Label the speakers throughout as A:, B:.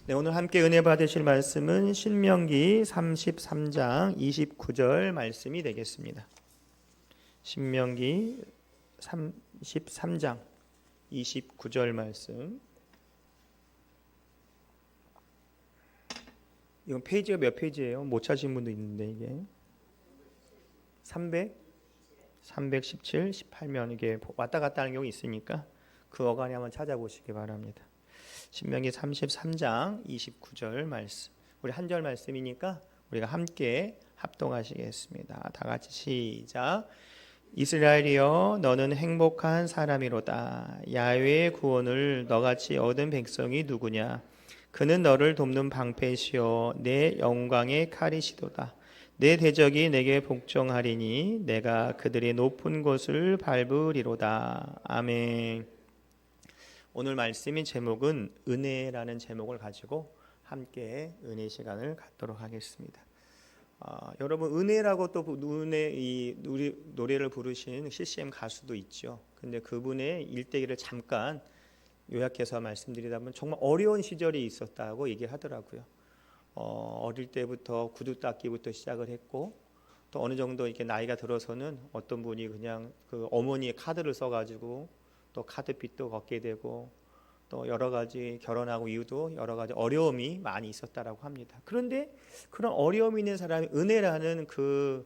A: 네, 오늘 함께 은혜 받으실 말씀은 신명기 33장 29절 말씀이 되겠습니다. 신명기 33장 29절 말씀. 이건 페이지가 몇 페이지예요? 못 찾으신 분도 있는데 이게 317, 18면 이게 왔다 갔다 하는 경우 있으니까 그 어간에 한번 찾아보시기 바랍니다. 신명기 33장 29절 말씀. 우리 한 절 말씀이니까 우리가 함께 합동하시겠습니다. 다 같이 시작. 이스라엘이여 너는 행복한 사람이로다. 야훼의 구원을 너같이 얻은 백성이 누구냐? 그는 너를 돕는 방패시요 내 영광의 칼이시도다. 내 대적이 내게 복종하리니 내가 그들의 높은 곳을 밟으리로다. 아멘. 오늘 말씀의 제목은 은혜라는 제목을 가지고 함께 은혜 시간을 갖도록 하겠습니다. 여러분 은혜라고 또 우리 노래를 부르신 CCM 가수도 있죠. 근데 그분의 일대기를 잠깐 요약해서 말씀드리자면 정말 어려운 시절이 있었다고 얘기하더라고요. 어릴 때부터 구두 닦기부터 시작을 했고 또 어느 정도 이렇게 나이가 들어서는 어떤 분이 그냥 그 어머니의 카드를 써가지고 또 카드빚도 걷게 되고 또 여러 가지 결혼하고 이후도 여러 가지 어려움이 많이 있었다라고 합니다. 그런데 그런 어려움이 있는 사람이 은혜라는 그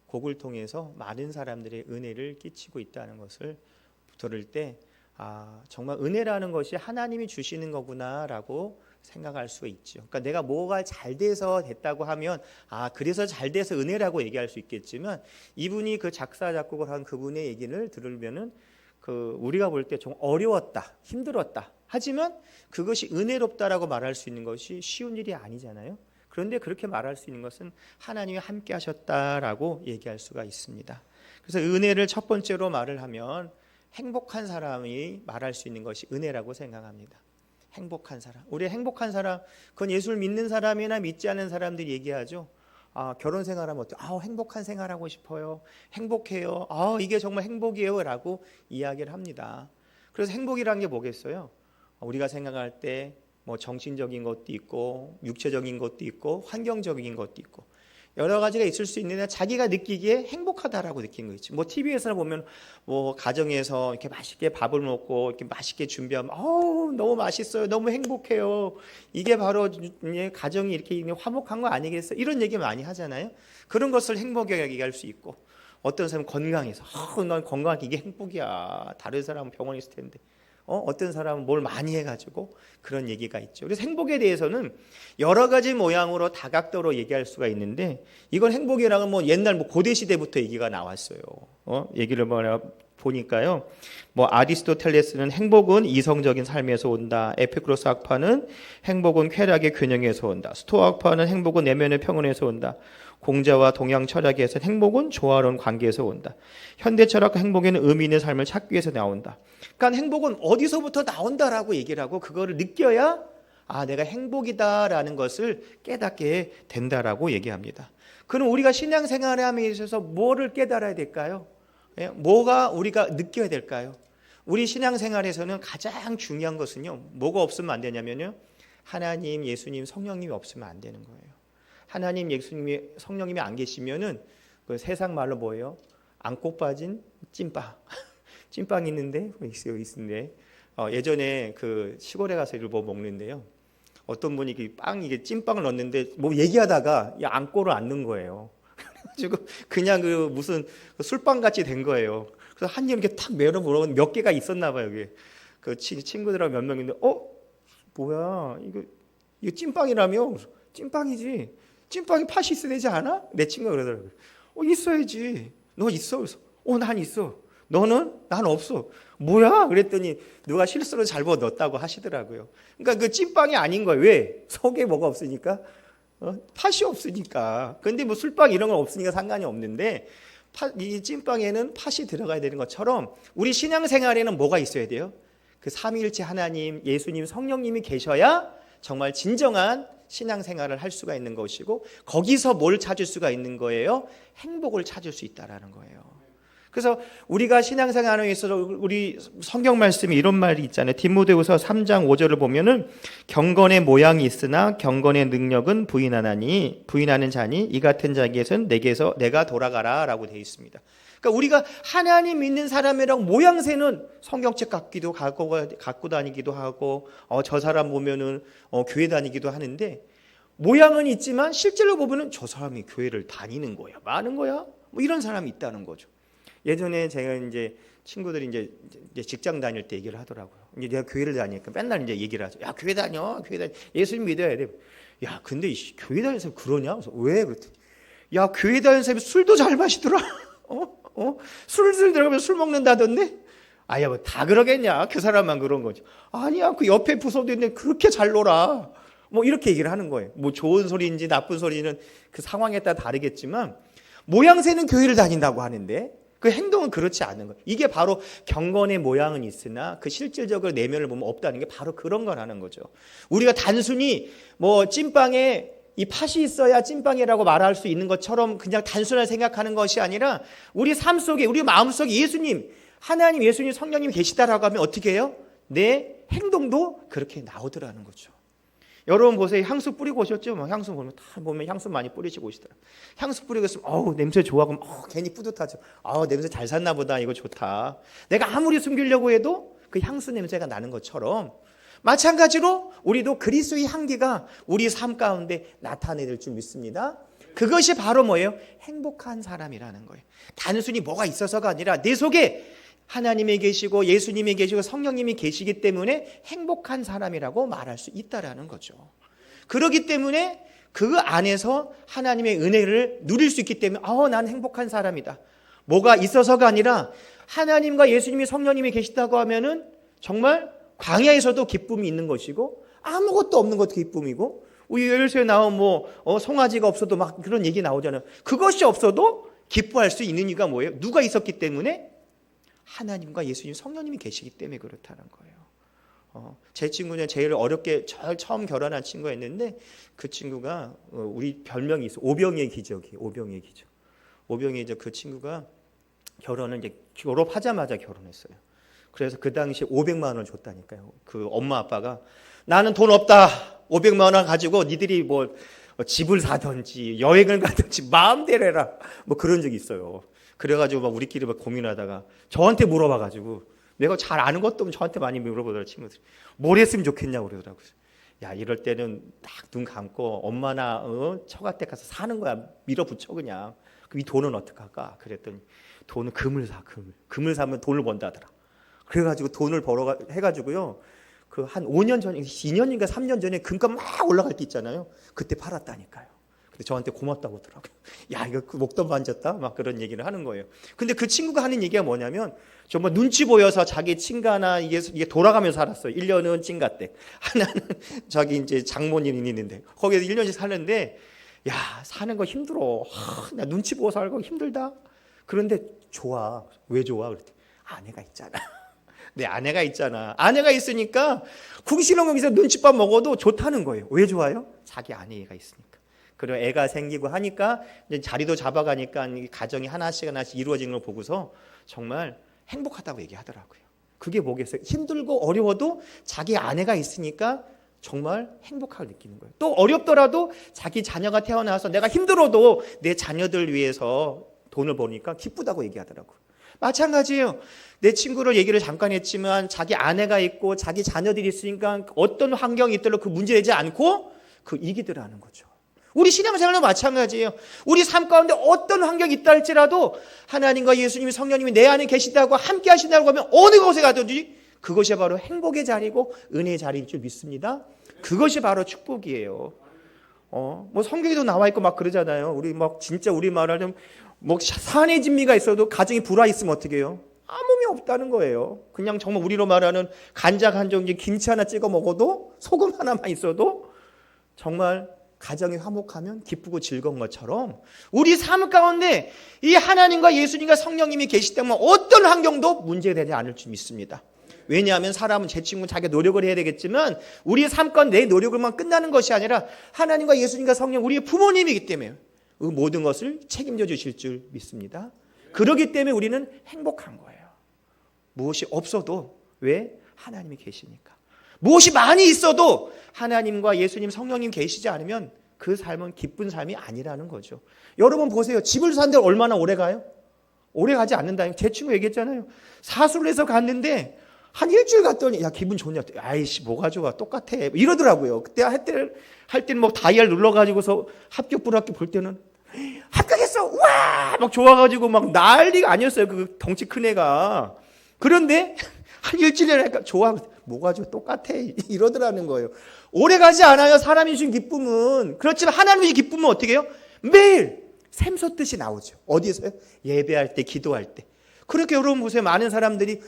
A: 곡을 통해서 많은 사람들의 은혜를 끼치고 있다는 것을 들을 때 정말 은혜라는 것이 하나님이 주시는 거구나라고 생각할 수 있죠. 그러니까 내가 뭐가 잘 돼서 됐다고 하면 그래서 잘 돼서 은혜라고 얘기할 수 있겠지만 이분이 그 작사 작곡을 한 그분의 얘기를 들으면은 우리가 볼 때 좀 어려웠다, 힘들었다. 하지만 그것이 은혜롭다라고 말할 수 있는 것이 쉬운 일이 아니잖아요. 그런데 그렇게 말할 수 있는 것은 하나님이 함께 하셨다라고 얘기할 수가 있습니다. 그래서 은혜를 첫 번째로 말을 하면 행복한 사람이 말할 수 있는 것이 은혜라고 생각합니다. 행복한 사람. 우리 행복한 사람, 그건 예수를 믿는 사람이나 믿지 않는 사람들이 얘기하죠. 결혼 생활하면 어때요? 행복한 생활하고 싶어요. 행복해요. 이게 정말 행복이에요 라고 이야기를 합니다. 그래서 행복이란 게 뭐겠어요? 우리가 생각할 때 뭐 정신적인 것도 있고 육체적인 것도 있고 환경적인 것도 있고 여러 가지가 있을 수 있는데 자기가 느끼기에 행복하다라고 느낀 거 있죠. 뭐 TV에서 보면 뭐 가정에서 이렇게 맛있게 밥을 먹고 이렇게 맛있게 준비하면 너무 맛있어요. 너무 행복해요. 이게 바로 가정이 이렇게 화목한 거 아니겠어요? 이런 얘기 많이 하잖아요. 그런 것을 행복이라고 얘기할 수 있고 어떤 사람은 건강해서 난 건강하게 이게 행복이야. 다른 사람은 병원에 있을 텐데. 어떤 사람은 뭘 많이 해가지고 그런 얘기가 있죠. 그래서 행복에 대해서는 여러 가지 모양으로 다각도로 얘기할 수가 있는데 이건 행복이라는 뭐 옛날 고대 시대부터 얘기가 나왔어요. 얘기를 보니까요. 아리스토텔레스는 행복은 이성적인 삶에서 온다. 에피쿠로스 학파는 행복은 쾌락의 균형에서 온다. 스토아 학파는 행복은 내면의 평온에서 온다. 공자와 동양 철학에서 행복은 조화로운 관계에서 온다. 현대 철학과 행복에는 의미 있는 삶을 찾기 위해서 나온다. 그러니까 행복은 어디서부터 나온다라고 얘기를 하고 그거를 느껴야 내가 행복이다라는 것을 깨닫게 된다라고 얘기합니다. 그럼 우리가 신앙생활에 함에 있어서 뭐를 깨달아야 될까요? 뭐가 우리가 느껴야 될까요? 우리 신앙생활에서는 가장 중요한 것은요. 뭐가 없으면 안 되냐면요. 하나님, 예수님, 성령님이 없으면 안 되는 거예요. 하나님, 예수님이, 성령님이 안 계시면은 그 세상 말로 뭐예요? 안고 빠진 찐빵. 찐빵 있는데 예전에 그 시골에 가서 이걸 먹는데요. 어떤 분이 이게 찐빵을 넣었는데 얘기하다가 안고를 안 넣은 거예요. 그래가지고 그냥 무슨 술빵 같이 된 거예요. 그래서 한 입 이렇게 탁 매러 물어보면 몇 개가 있었나 봐요. 여기 그 친구들하고 몇 명 있는데 뭐야 이거 찐빵이라며? 찐빵이지. 찐빵이 팥이 있어야 되지 않아? 내 친구가 그러더라고요. 있어야지. 너 있어? 그래서 난 있어. 너는? 난 없어. 뭐야? 그랬더니 누가 실수로 잘못 넣었다고 하시더라고요. 그러니까 그 찐빵이 아닌 거예요. 왜? 속에 뭐가 없으니까? 팥이 없으니까. 근데 술빵 이런 건 없으니까 상관이 없는데 이 찐빵에는 팥이 들어가야 되는 것처럼 우리 신앙생활에는 뭐가 있어야 돼요? 그 삼위일체 하나님, 예수님, 성령님이 계셔야 정말 진정한 신앙생활을 할 수가 있는 것이고 거기서 뭘 찾을 수가 있는 거예요? 행복을 찾을 수 있다라는 거예요. 그래서 우리가 신앙생활에 있어서 우리 성경 말씀에 이런 말이 있잖아요. 디모데후서 3장 5절을 보면은 경건의 모양이 있으나 경건의 능력은 부인하는 자니 이 같은 자에게선 내게서 내가 돌아가라라고 되어 있습니다. 그러니까 우리가 하나님 믿는 사람이랑 모양새는 성경책 갖고 다니기도 하고 저 사람 보면은 교회 다니기도 하는데 모양은 있지만 실제로 보면은 저 사람이 교회를 다니는 거야, 많은 거야, 뭐 이런 사람이 있다는 거죠. 예전에 제가 이제 친구들이 이제 직장 다닐 때 얘기를 하더라고요. 이제 내가 교회를 다니니까 맨날 이제 얘기를 하죠. 야, 교회 다녀. 예수님 믿어야 돼. 야, 근데 교회 다니는 사람 그러냐? 그래서 왜? 그랬더니 야, 교회 다니는 사람이 술도 잘 마시더라. 술술 들어가면 술 먹는다던데? 아야, 뭐 다 그러겠냐? 그 사람만 그런 거죠. 아니야, 그 옆에 부서도 있는데 그렇게 잘 놀아. 뭐 이렇게 얘기를 하는 거예요. 뭐 좋은 소리인지 나쁜 소리는 그 상황에 따라 다르겠지만 모양새는 교회를 다닌다고 하는데 그 행동은 그렇지 않은 거예요. 이게 바로 경건의 모양은 있으나 그 실질적으로 내면을 보면 없다는 게 바로 그런 거라는 거죠. 우리가 단순히 뭐 찐빵에 이 팥이 있어야 찐빵이라고 말할 수 있는 것처럼 그냥 단순하게 생각하는 것이 아니라 우리 삶 속에, 우리 마음 속에 예수님, 하나님, 예수님, 성령님이 계시다라고 하면 어떻게 해요? 내 행동도 그렇게 나오더라는 거죠. 여러분 보세요. 향수 뿌리고 오셨죠? 뭐 향수 보면 다 보면 향수 많이 뿌리시고 오시더라. 향수 뿌리고 있으면 냄새 좋아. 그럼 괜히 뿌듯하죠. 냄새 잘 샀나 보다. 이거 좋다. 내가 아무리 숨기려고 해도 그 향수 냄새가 나는 것처럼 마찬가지로 우리도 그리스도의 향기가 우리 삶 가운데 나타낼 줄 믿습니다. 그것이 바로 뭐예요? 행복한 사람이라는 거예요. 단순히 뭐가 있어서가 아니라 내 속에 하나님이 계시고 예수님이 계시고 성령님이 계시기 때문에 행복한 사람이라고 말할 수 있다라는 거죠. 그렇기 때문에 그 안에서 하나님의 은혜를 누릴 수 있기 때문에 난 행복한 사람이다. 뭐가 있어서가 아니라 하나님과 예수님이 성령님이 계시다고 하면은 정말 광야에서도 기쁨이 있는 것이고 아무것도 없는 것도 기쁨이고 우리 열쇠에 나온 송아지가 없어도 막 그런 얘기 나오잖아요. 그것이 없어도 기뻐할 수 있는 이유가 뭐예요? 누가 있었기 때문에? 하나님과 예수님 성령님이 계시기 때문에 그렇다는 거예요. 제 친구는 제일 어렵게 처음 결혼한 친구가 있는데 그 친구가 우리 별명이 있어. 오병이의 기적이에요. 오병이의 기적. 오병이의 그 친구가 결혼을 이제 졸업하자마자 결혼했어요. 그래서 그 당시에 500만 원을 줬다니까요. 그 엄마 아빠가 나는 돈 없다. 500만 원 가지고 니들이 집을 사든지 여행을 가든지 마음대로 해라. 그런 적이 있어요. 그래가지고 막 우리끼리 막 고민하다가 저한테 물어봐가지고 내가 잘 아는 것도 없으면 저한테 많이 물어보더라고요. 친구들이. 뭘 했으면 좋겠냐고 그러더라고요. 야, 이럴 때는 딱 눈 감고 엄마나 처갓댁 가서 사는 거야. 밀어붙여 그냥. 그럼 이 돈은 어떡할까? 그랬더니 돈은 금을 사. 금을 사면 돈을 번다더라. 그래가지고 돈을 벌어 해가지고요. 그 한 5년 전에 2년인가 3년 전에 금값 막 올라갈 때 있잖아요. 그때 팔았다니까요. 근데 저한테 고맙다고 하더라고요. 야, 이거 목돈 만졌다? 막 그런 얘기를 하는 거예요. 근데 그 친구가 하는 얘기가 뭐냐면 정말 눈치 보여서 자기 친가나 이게 돌아가면서 살았어요. 1년은 친가댁, 하나는 자기 이제 장모님이 있는데 거기에서 1년씩 사는데 야, 사는 거 힘들어. 나 눈치 보고 살고 힘들다. 그런데 좋아. 왜 좋아? 그랬더니 아내가 있잖아. 내 아내가 있잖아. 아내가 있으니까 궁시렁거리면서 눈칫밥 먹어도 좋다는 거예요. 왜 좋아요? 자기 아내가 있으니까. 그리고 애가 생기고 하니까 이제 자리도 잡아가니까 가정이 하나씩 이루어지는 걸 보고서 정말 행복하다고 얘기하더라고요. 그게 뭐겠어요? 힘들고 어려워도 자기 아내가 있으니까 정말 행복하게 느끼는 거예요. 또 어렵더라도 자기 자녀가 태어나서 내가 힘들어도 내 자녀들 위해서 돈을 버니까 기쁘다고 얘기하더라고요. 마찬가지예요. 내 친구를 얘기를 잠깐 했지만 자기 아내가 있고 자기 자녀들이 있으니까 어떤 환경이 있더라도 그 문제되지 않고 그 이기더라는 거죠. 우리 신앙생활도 마찬가지예요. 우리 삶 가운데 어떤 환경이 있다 할지라도 하나님과 예수님이 성령님이 내 안에 계시다고 함께 하신다고 하면 어느 곳에 가든지 그것이 바로 행복의 자리고 은혜의 자리일 줄 믿습니다. 그것이 바로 축복이에요. 성경에도 나와 있고 막 그러잖아요. 우리 막 진짜 우리 말하자면 산의 진미가 있어도 가정이 불화 있으면 어떻게 해요? 아무 의미 없다는 거예요. 그냥 정말 우리로 말하는 간장 한 종지 김치 하나 찍어 먹어도 소금 하나만 있어도 정말 가정이 화목하면 기쁘고 즐거운 것처럼 우리 삶 가운데 이 하나님과 예수님과 성령님이 계시기 때문에 어떤 환경도 문제되지 않을 줄 믿습니다. 왜냐하면 사람은 제 친구는 자기가 노력을 해야 되겠지만 우리 삶 가운데 내 노력으로만 끝나는 것이 아니라 하나님과 예수님과 성령 우리의 부모님이기 때문에 그 모든 것을 책임져 주실 줄 믿습니다. 그러기 때문에 우리는 행복한 거예요. 무엇이 없어도 왜? 하나님이 계시니까. 무엇이 많이 있어도 하나님과 예수님, 성령님 계시지 않으면 그 삶은 기쁜 삶이 아니라는 거죠. 여러분 보세요. 집을 사는데 얼마나 오래 가요? 오래 가지 않는다. 제 친구 얘기했잖아요. 사수를 해서 갔는데 한 일주일 갔더니 야 기분 좋냐? 아이씨 뭐가 좋아? 똑같아. 이러더라고요. 그때 할 때는 뭐 다이얼 눌러가지고서 합격 불합격 볼 때는 합격했어. 와! 막 좋아가지고 막 난리가 아니었어요. 그 덩치 큰 애가. 그런데 한 일주일에 하니까 좋아. 뭐가 좋아? 똑같아. 이러더라는 거예요. 오래 가지 않아요. 사람이 주신 기쁨은. 그렇지만 하나님의 기쁨은 어떻게 해요? 매일 샘솟듯이 나오죠. 어디서요? 예배할 때, 기도할 때. 그렇게 여러분 보세요. 많은 사람들이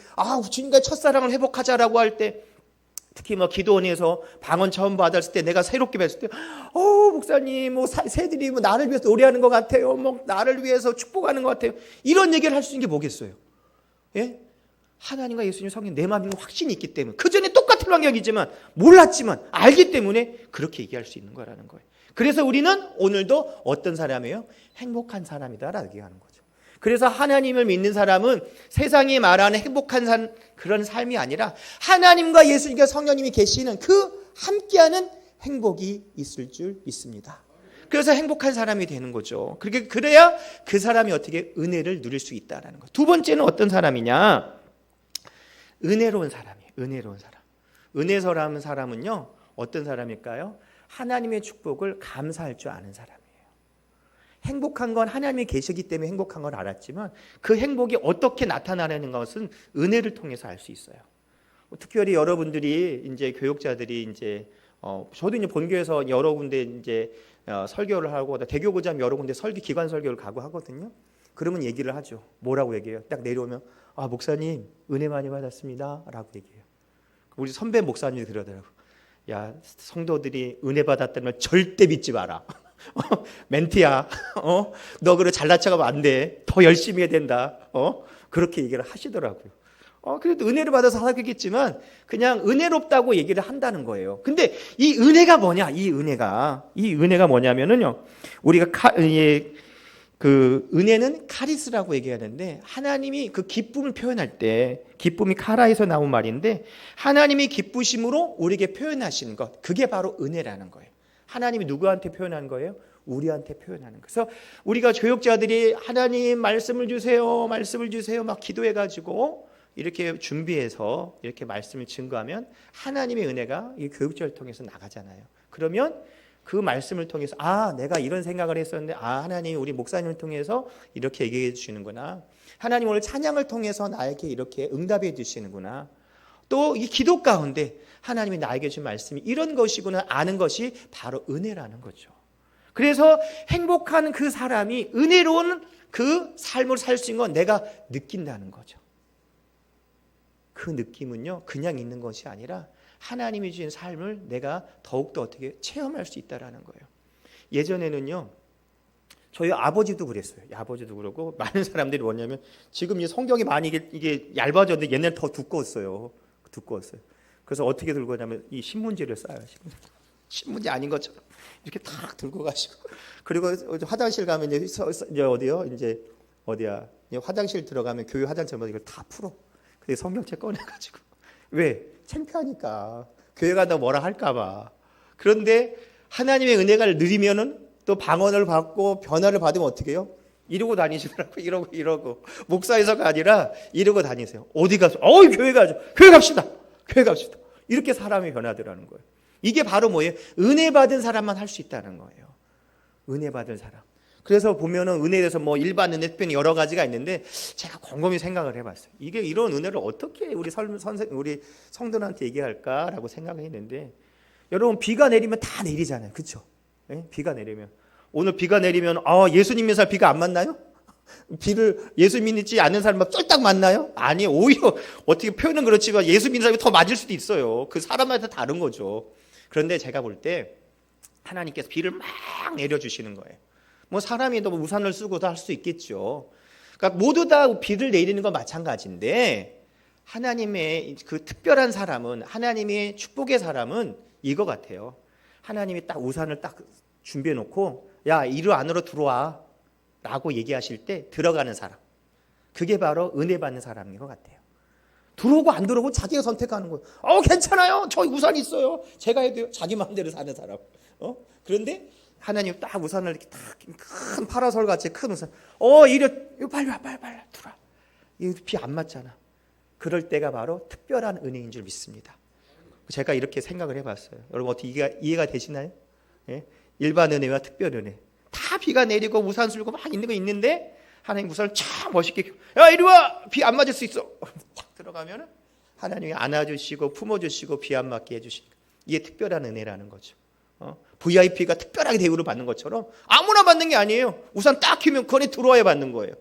A: 주님과 첫사랑을 회복하자라고 할 때, 특히 뭐 기도원에서 방언 처음 받았을 때, 내가 새롭게 뵀을 때, 목사님, 뭐 새들이 뭐 나를 위해서 노래하는 것 같아요. 뭐 나를 위해서 축복하는 것 같아요. 이런 얘기를 할 수 있는 게 뭐겠어요? 예? 하나님과 예수님 성령 내 마음에 확신이 있기 때문에, 그 전에 똑같은 환경이지만 몰랐지만 알기 때문에 그렇게 얘기할 수 있는 거라는 거예요. 그래서 우리는 오늘도 어떤 사람이에요? 행복한 사람이다라고 얘기하는 거죠. 그래서 하나님을 믿는 사람은 세상이 말하는 행복한 그런 삶이 아니라 하나님과 예수님과 성령님이 계시는 그 함께하는 행복이 있을 줄 믿습니다. 그래서 행복한 사람이 되는 거죠. 그래야 그 사람이 어떻게 은혜를 누릴 수 있다는 거. 두 번째는 어떤 사람이냐? 은혜로운 사람이에요. 은혜로운 사람. 은혜서라는 사람은요, 어떤 사람일까요? 하나님의 축복을 감사할 줄 아는 사람이에요. 행복한 건 하나님이 계시기 때문에 행복한 걸 알았지만 그 행복이 어떻게 나타나는 것은 은혜를 통해서 알 수 있어요. 특별히 여러분들이 이제 교육자들이 이제 저도 이제 본교에서 여러 군데 이제 설교를 하고 대교고참 여러 군데 기관 설교를 가고 하거든요. 그러면 얘기를 하죠. 뭐라고 얘기해요? 딱 내려오면 목사님 은혜 많이 받았습니다라고 얘기해요. 우리 선배 목사님이 그러더라고. 야 성도들이 은혜 받았다는 절대 믿지 마라. 멘트야. 너 그래 잘난 척하면 안 돼. 더 열심히 해야 된다. 그렇게 얘기를 하시더라고요. 그래도 은혜를 받아서 하겠지만 그냥 은혜롭다고 얘기를 한다는 거예요. 근데 이 은혜가 뭐냐? 이 은혜가 뭐냐면은요. 우리가 그 은혜는 카리스라고 얘기하는데 하나님이 그 기쁨을 표현할 때 기쁨이 카라에서 나온 말인데 하나님이 기쁘심으로 우리에게 표현하시는 것 그게 바로 은혜라는 거예요. 하나님이 누구한테 표현한 거예요? 우리한테 표현하는 거예요. 그래서 우리가 교육자들이 하나님 말씀을 주세요 막 기도해가지고 이렇게 준비해서 이렇게 말씀을 증거하면 하나님의 은혜가 이 교육자를 통해서 나가잖아요. 그러면 그 말씀을 통해서 내가 이런 생각을 했었는데 하나님이 우리 목사님을 통해서 이렇게 얘기해 주시는구나. 하나님 오늘 찬양을 통해서 나에게 이렇게 응답해 주시는구나. 또 이 기도 가운데 하나님이 나에게 주신 말씀이 이런 것이구나 아는 것이 바로 은혜라는 거죠. 그래서 행복한 그 사람이 은혜로운 그 삶을 살 수 있는 건 내가 느낀다는 거죠. 그 느낌은요 그냥 있는 것이 아니라 하나님이 주신 삶을 내가 더욱더 어떻게 체험할 수 있다는 거예요. 예전에는요 저희 아버지도 그랬어요. 아버지도 그러고 많은 사람들이 뭐냐면 지금 이 성경이 많이 이게 얇아졌는데 옛날에 더 두꺼웠어요. 그래서 어떻게 들고 가냐면 이 신문지를 싸요. 신문지 아닌 것처럼 이렇게 탁 들고 가시고 그리고 화장실 가면 이제 어디야 화장실 들어가면 교회 화장실마다 이걸 다 풀어. 근데 성경책 꺼내가지고 왜? 창피하니까 교회 가다 뭐라 할까봐. 그런데 하나님의 은혜가 누리면은 또 방언을 받고 변화를 받으면 어떻게 해요? 이러고 다니시더라고. 이러고 목사에서가 아니라 이러고 다니세요. 어디 가서 교회 가죠. 교회 갑시다. 이렇게 사람이 변화되라는 거예요. 이게 바로 뭐예요? 은혜 받은 사람만 할 수 있다는 거예요. 은혜 받은 사람. 그래서 보면은 은혜에 대해서 뭐 일반 은혜 표현이 여러 가지가 있는데 제가 곰곰이 생각을 해봤어요. 이게 이런 은혜를 어떻게 우리 성도한테 얘기할까라고 생각을 했는데 여러분 비가 내리면 다 내리잖아요, 그렇죠? 네? 비가 내리면 오늘 비가 내리면 예수님 믿는 사람 비가 안 맞나요? 비를 예수 믿지 않는 사람만 쫄딱 맞나요? 아니 오히려 어떻게 표현은 그렇지만 예수 믿는 사람이 더 맞을 수도 있어요. 그 사람마다 다른 거죠. 그런데 제가 볼 때 하나님께서 비를 막 내려주시는 거예요. 뭐 사람이 또 우산을 쓰고도 할 수 있겠죠. 그러니까 모두 다 비를 내리는 건 마찬가지인데 하나님의 그 특별한 사람은 하나님의 축복의 사람은 이거 같아요. 하나님이 딱 우산을 딱 준비해 놓고 야 이리 안으로 들어와 라고 얘기하실 때 들어가는 사람. 그게 바로 은혜 받는 사람인 것 같아요. 들어오고 안 들어오고 자기가 선택하는 거예요. 괜찮아요. 저 우산 있어요. 제가 해도 돼요. 자기 마음대로 사는 사람. 그런데 하나님 딱 우산을 이렇게 딱 큰 파라솔 같이 큰 우산. 이거 빨리 와, 빨리 들어와. 이 비 안 맞잖아. 그럴 때가 바로 특별한 은혜인 줄 믿습니다. 제가 이렇게 생각을 해봤어요. 여러분 어떻게 이해가 되시나요? 예? 일반 은혜와 특별 은혜. 다 비가 내리고 우산 쓸고 막 있는 거 있는데 하나님 우산을 참 멋있게 야 이리 와! 비 안 맞을 수 있어. 탁 들어가면 하나님이 안아주시고 품어주시고 비 안 맞게 해주시고 이게 특별한 은혜라는 거죠. VIP가 특별하게 대우를 받는 것처럼 아무나 받는 게 아니에요. 우산 딱 키면 그 안에 들어와야 받는 거예요.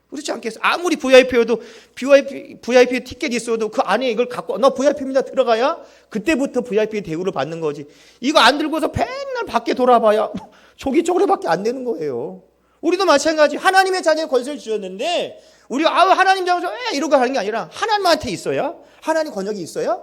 A: 그렇지 않겠어요? 아무리 VIP여도 VIP 티켓 있어도 그 안에 이걸 갖고 너 VIP입니다 들어가야 그때부터 VIP 대우를 받는 거지. 이거 안 들고서 맨날 밖에 돌아봐야 조기 쪽으로밖에 안 되는 거예요. 우리도 마찬가지. 하나님의 자녀의 권세를 주셨는데 우리가 하나님 장소 이러고 하는 게 아니라 하나님한테 있어야 하나님 권역이 있어야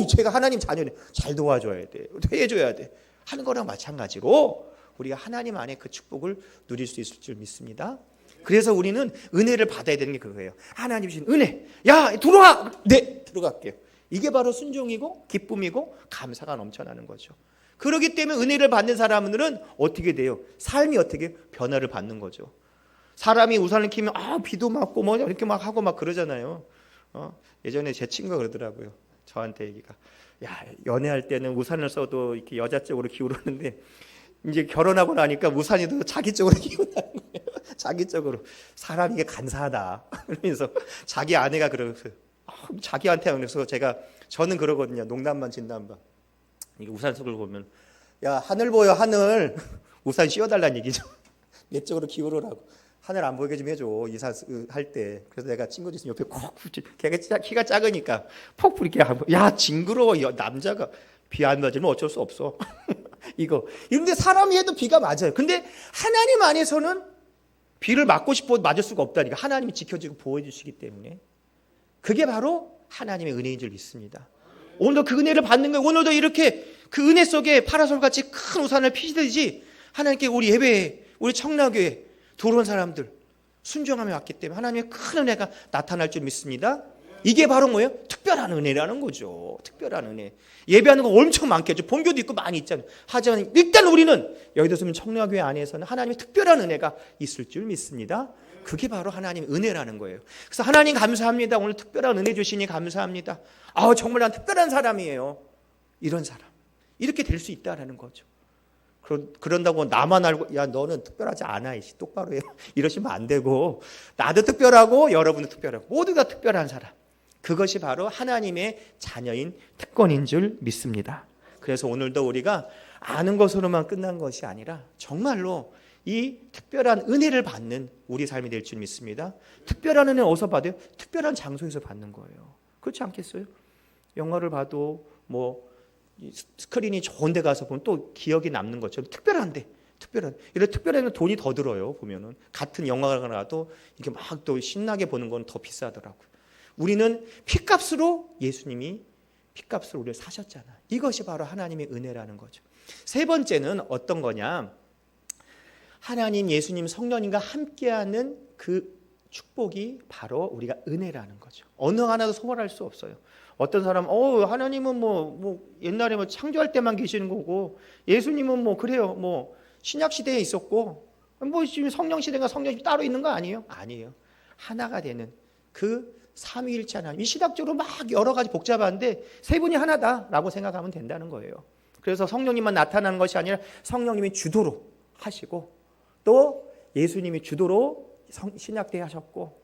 A: 제가 하나님 자녀네 잘 도와줘야 돼. 해줘야 돼. 하는 거랑 마찬가지로 우리가 하나님 안에 그 축복을 누릴 수 있을 줄 믿습니다. 그래서 우리는 은혜를 받아야 되는 게 그거예요. 하나님 주신 은혜. 야 들어와. 네 들어갈게요. 이게 바로 순종이고 기쁨이고 감사가 넘쳐나는 거죠. 그렇기 때문에 은혜를 받는 사람들은 어떻게 돼요? 삶이 어떻게 변화를 받는 거죠. 사람이 우산을 키면 비도 맞고 뭐 이렇게 막 하고 막 그러잖아요. 예전에 제 친구가 그러더라고요. 저한테 얘기가 연애할 때는 우산을 써도 이렇게 여자 쪽으로 기울었는데 이제 결혼하고 나니까 우산이 더 자기 쪽으로 기운다는 거예요. 자기 쪽으로. 사람이 이게 간사하다. 그러면서 자기 아내가 그러면서 자기한테 그래서 저는 그러거든요. 농담반 진담반. 이게 우산 속을 보면 야 하늘 보여 하늘. 우산 씌워달라는 얘기죠. 내 쪽으로 기울으라고. 하늘 안 보이게 좀 해줘. 이사 할 때. 그래서 내가 친구들 있으면 옆에 콕 걔가 키가 작으니까 폭 이렇게 하고 야 징그러워. 남자가 비 안 맞으면 어쩔 수 없어. 이거. 이런데 사람이 해도 비가 맞아요. 근데 하나님 안에서는 비를 맞고 싶어도 맞을 수가 없다니까. 하나님이 지켜주고 보호해주시기 때문에. 그게 바로 하나님의 은혜인 줄 믿습니다. 오늘도 그 은혜를 받는 거예요. 오늘도 이렇게 그 은혜 속에 파라솔같이 큰 우산을 피시듯이 하나님께 우리 예배에 우리 청라교회 들어온 사람들 순종하며 왔기 때문에 하나님의 큰 은혜가 나타날 줄 믿습니다. 이게 바로 뭐예요? 특별한 은혜라는 거죠. 특별한 은혜. 예배하는 거 엄청 많겠죠. 본교도 있고 많이 있잖아요. 하지만 일단 우리는 여의도 서면 청라교회 안에서는 하나님의 특별한 은혜가 있을 줄 믿습니다. 그게 바로 하나님의 은혜라는 거예요. 그래서 하나님 감사합니다. 오늘 특별한 은혜 주시니 감사합니다. 정말 난 특별한 사람이에요. 이런 사람. 이렇게 될 수 있다라는 거죠. 그런다고 나만 알고 야 너는 특별하지 않아 이씨 똑바로 해 이러시면 안 되고 나도 특별하고 여러분도 특별하고 모두 다 특별한 사람. 그것이 바로 하나님의 자녀인 특권인 줄 믿습니다. 그래서 오늘도 우리가 아는 것으로만 끝난 것이 아니라 정말로 이 특별한 은혜를 받는 우리 삶이 될 줄 믿습니다. 특별한 은혜는 어디서 받아요? 특별한 장소에서 받는 거예요. 그렇지 않겠어요? 영화를 봐도 뭐 스크린이 좋은 데 가서 보면 또 기억이 남는 것처럼 특별한데 이런 특별한 돈이 더 들어요. 보면은 같은 영화가 나도 이렇게 막 또 신나게 보는 건 더 비싸더라고요. 우리는 피값으로 예수님이 피값으로 우리를 사셨잖아. 이것이 바로 하나님의 은혜라는 거죠. 세 번째는 어떤 거냐? 하나님, 예수님, 성령님과 함께하는 그 축복이 바로 우리가 은혜라는 거죠. 어느 하나도 소홀할 수 없어요. 어떤 사람은 하나님은 뭐 옛날에 뭐 창조할 때만 계시는 거고 예수님은 뭐 그래요. 뭐 신약 시대에 있었고 뭐 지금 성령 시대가 성령이 따로 있는 거 아니에요? 아니에요. 하나가 되는 그 삼위일체 하나님. 이 신학적으로 막 여러 가지 복잡한데 세 분이 하나다라고 생각하면 된다는 거예요. 그래서 성령님만 나타나는 것이 아니라 성령님이 주도로 하시고 또 예수님이 주도로 신약 때 하셨고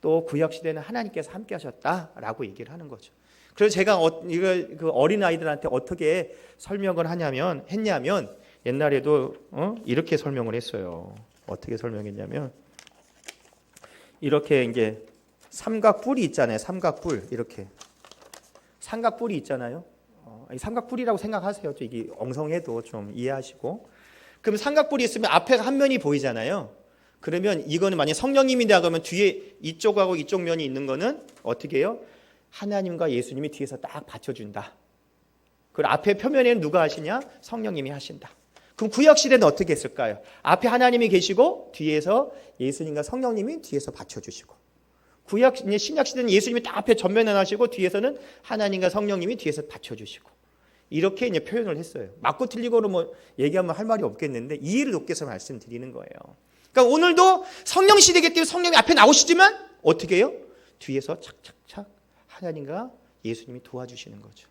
A: 또 구약 시대는 하나님께서 함께 하셨다라고 얘기를 하는 거죠. 그래서 제가 이걸 그 어린 아이들한테 어떻게 설명을 했냐면 옛날에도 이렇게 설명을 했어요. 어떻게 설명했냐면 이렇게 이제 삼각뿔이 있잖아요. 삼각뿔 이렇게 삼각뿔이 있잖아요. 이 삼각뿔이라고 생각하세요. 이게 엉성해도 좀 이해하시고. 그럼 삼각뿔이 있으면 앞에 한 면이 보이잖아요. 그러면 이거는 만약 성령님이다 그러면 뒤에 이쪽하고 이쪽 면이 있는 거는 어떻게 해요? 하나님과 예수님이 뒤에서 딱 받쳐준다. 그리고 앞에 표면에는 누가 하시냐? 성령님이 하신다. 그럼 구약시대는 어떻게 했을까요? 앞에 하나님이 계시고 뒤에서 예수님과 성령님이 뒤에서 받쳐주시고 구약 신약 시대는 예수님이 딱 앞에 전면에 나시고 뒤에서는 하나님과 성령님이 뒤에서 받쳐주시고 이렇게 이제 표현을 했어요. 맞고 틀리고로 뭐 얘기하면 할 말이 없겠는데 이해를 돕기 위해서 말씀드리는 거예요. 그러니까 오늘도 성령 시대이기 때문에 성령이 앞에 나오시지만 어떻게 해요? 뒤에서 착착착 하나님과 예수님이 도와주시는 거죠.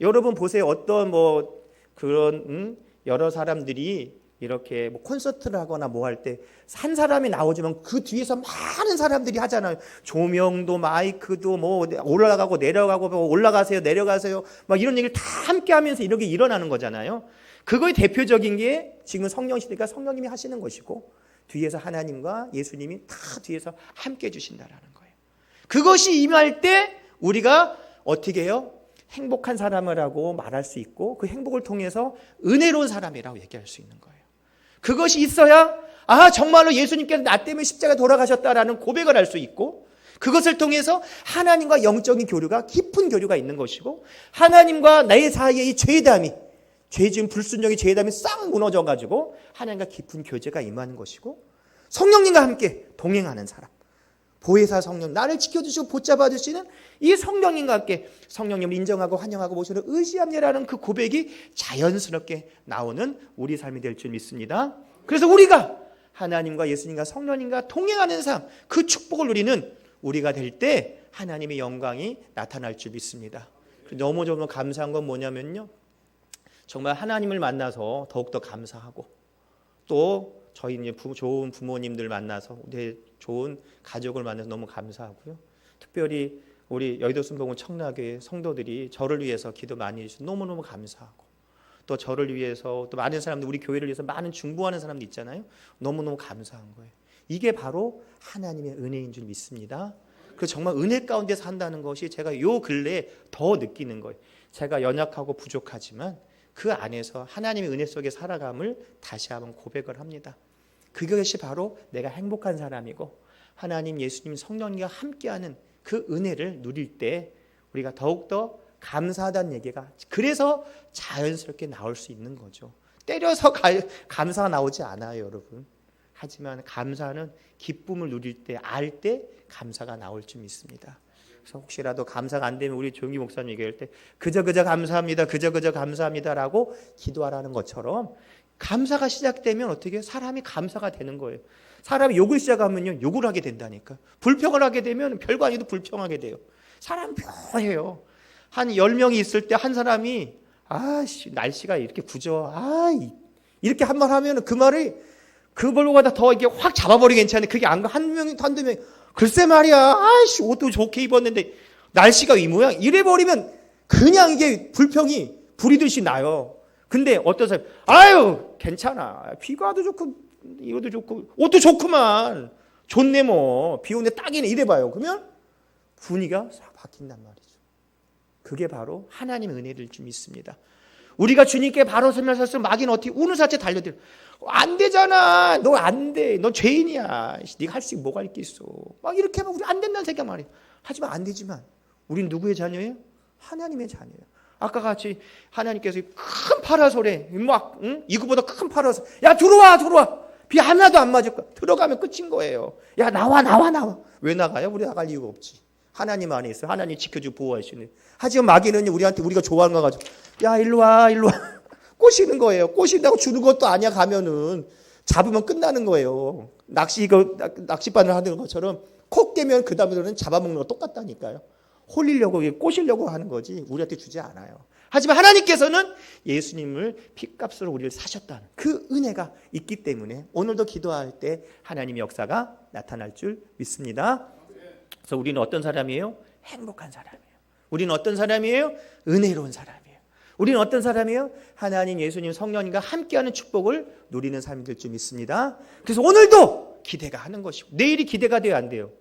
A: 여러분 보세요. 어떤 뭐 그런 여러 사람들이 이렇게 뭐 콘서트를 하거나 뭐 할 때 한 사람이 나오지만 그 뒤에서 많은 사람들이 하잖아요. 조명도 마이크도 뭐 올라가고 내려가고 뭐 올라가세요 내려가세요 막 이런 얘기를 다 함께 하면서 이렇게 일어나는 거잖아요. 그거의 대표적인 게 지금 성령 시대가 성령님이 하시는 것이고 뒤에서 하나님과 예수님이 다 뒤에서 함께 해주신다라는 거예요. 그것이 임할 때 우리가 어떻게 해요? 행복한 사람이라고 말할 수 있고 그 행복을 통해서 은혜로운 사람이라고 얘기할 수 있는 거예요. 그것이 있어야 정말로 예수님께서 나 때문에 십자가에 돌아가셨다라는 고백을 할 수 있고 그것을 통해서 하나님과 영적인 교류가 깊은 교류가 있는 것이고 하나님과 내 사이의 이 죄담이 죄 지은 불순종의 죄담이 싹 무너져가지고 하나님과 깊은 교제가 임하는 것이고 성령님과 함께 동행하는 사람 보혜사 성령 나를 지켜주시고 붙잡아 주시는 이 성령님과 함께 성령님을 인정하고 환영하고 모시는 의지합니다라는 그 고백이 자연스럽게 나오는 우리 삶이 될 줄 믿습니다. 그래서 우리가 하나님과 예수님과 성령님과 동행하는 삶 그 축복을 누리는 우리가 될 때 하나님의 영광이 나타날 줄 믿습니다. 너무 감사한 건 뭐냐면요. 정말 하나님을 만나서 더욱더 감사하고 또 저희 이제 좋은 부모님들 만나서 좋은 가족을 만나서 너무 감사하고요. 특별히 우리 여의도 순복음 청라교회 성도들이 저를 위해서 기도 많이 해주셔서 너무너무 감사하고 또 저를 위해서 또 많은 사람들 우리 교회를 위해서 많은 중보하는 사람들 있잖아요. 너무너무 감사한 거예요. 이게 바로 하나님의 은혜인 줄 믿습니다. 그래서 정말 은혜 가운데 산다는 것이 제가 요 근래에 더 느끼는 거예요. 제가 연약하고 부족하지만 그 안에서 하나님의 은혜 속에 살아감을 다시 한번 고백을 합니다. 그것이 바로 내가 행복한 사람이고 하나님 예수님 성령님과 함께하는 그 은혜를 누릴 때 우리가 더욱더 감사하다는 얘기가 그래서 자연스럽게 나올 수 있는 거죠. 때려서 감사가 나오지 않아요, 여러분. 하지만 감사는 기쁨을 누릴 때, 알 때 감사가 나올 줄 믿습니다. 그래서 혹시라도 감사가 안 되면 우리 조용기 목사님 얘기할 때 그저 감사합니다, 그저 감사합니다라고 기도하라는 것처럼 감사가 시작되면 어떻게 사람이 감사가 되는 거예요. 사람이 욕을 시작하면요 욕을 하게 된다니까. 불평을 하게 되면 별거 아니도 불평하게 돼요. 사람 묘해요. 한 10명이 있을 때 한 사람이 날씨가 이렇게 구져 이렇게 한 말 하면 그 말이 그걸보다 더 이게 확 잡아버리기 괜찮은데 그게 안 가. 한 명이 한두 명이 글쎄 말이야 옷도 좋게 입었는데 날씨가 이 모양 이래버리면 그냥 이게 불평이 불이듯이 나요. 근데 어떤 사람이 괜찮아 비가 와도 좋고 이것도 좋고 옷도 좋구만 좋네 뭐 비 오는데 딱이네 이래봐요. 그러면 분위기가 싹 바뀐단 말이죠. 그게 바로 하나님의 은혜를 좀 믿습니다. 우리가 주님께 바로 설명했으면 마귀는 어떻게 우는 사체 달려들어. 안 되잖아. 너 안 돼. 너 죄인이야. 네가 할 수 있는 뭐가 있겠어. 막 이렇게 하면 우리 안 된다는 생각 말이에요. 하지만 안 되지만 우린 누구의 자녀예요? 하나님의 자녀예요. 아까 같이 하나님께서 큰 파라솔에 이거보다 큰 파라솔 야 들어와. 비 하나도 안 맞을 거야. 들어가면 끝인 거예요. 야 나와. 왜 나가요? 우리 나갈 이유가 없지. 하나님 안에 있어요. 하나님 지켜주고 보호하시는. 하지만 마귀는 우리한테 우리가 좋아하는 거 가지고 야 일로 와 꼬시는 거예요. 꼬신다고 주는 것도 아니야. 가면은 잡으면 끝나는 거예요. 낚시바늘 하는 것처럼 콕 깨면 그 다음에는 잡아먹는 거 똑같다니까요. 홀리려고 꼬시려고 하는 거지 우리한테 주지 않아요. 하지만 하나님께서는 예수님을 핏값으로 우리를 사셨다는 그 은혜가 있기 때문에 오늘도 기도할 때 하나님의 역사가 나타날 줄 믿습니다. 그래서 우리는 어떤 사람이에요? 행복한 사람이에요. 우리는 어떤 사람이에요? 은혜로운 사람이에요. 우리는 어떤 사람이에요? 하나님, 예수님, 성령님과 함께하는 축복을 누리는 삶이 될 줄 믿습니다. 그래서 오늘도 기대가 하는 것이고 내일이 기대가 돼야 안 돼요?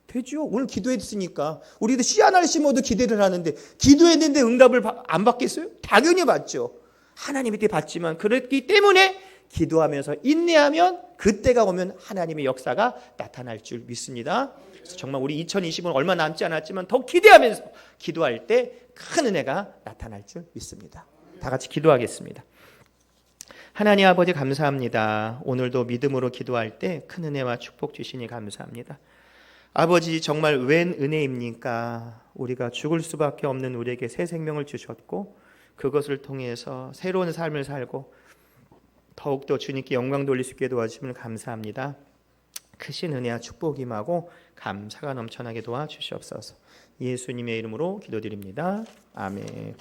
A: 되죠. 오늘 기도했으니까 우리도 씨 하나를 심어도 기대를 하는데 기도했는데 응답을 안 받겠어요? 당연히 받죠. 하나님이 때 받지만 그렇기 때문에 기도하면서 인내하면 그때가 오면 하나님의 역사가 나타날 줄 믿습니다. 그래서 정말 우리 2020은 얼마 남지 않았지만 더 기대하면서 기도할 때 큰 은혜가 나타날 줄 믿습니다. 다 같이 기도하겠습니다. 하나님 아버지 감사합니다. 오늘도 믿음으로 기도할 때 큰 은혜와 축복 주시니 감사합니다. 아버지, 정말 웬 은혜입니까? 우리가 죽을 수밖에 없는 우리에게 새 생명을 주셨고 그것을 통해서 새로운 삶을 살고 더욱더 주님께 영광 돌릴 수 있게 도와주시면 감사합니다. 크신 은혜와 축복이 임하고 감사가 넘쳐나게 도와주시옵소서. 예수님의 이름으로 기도드립니다. 아멘.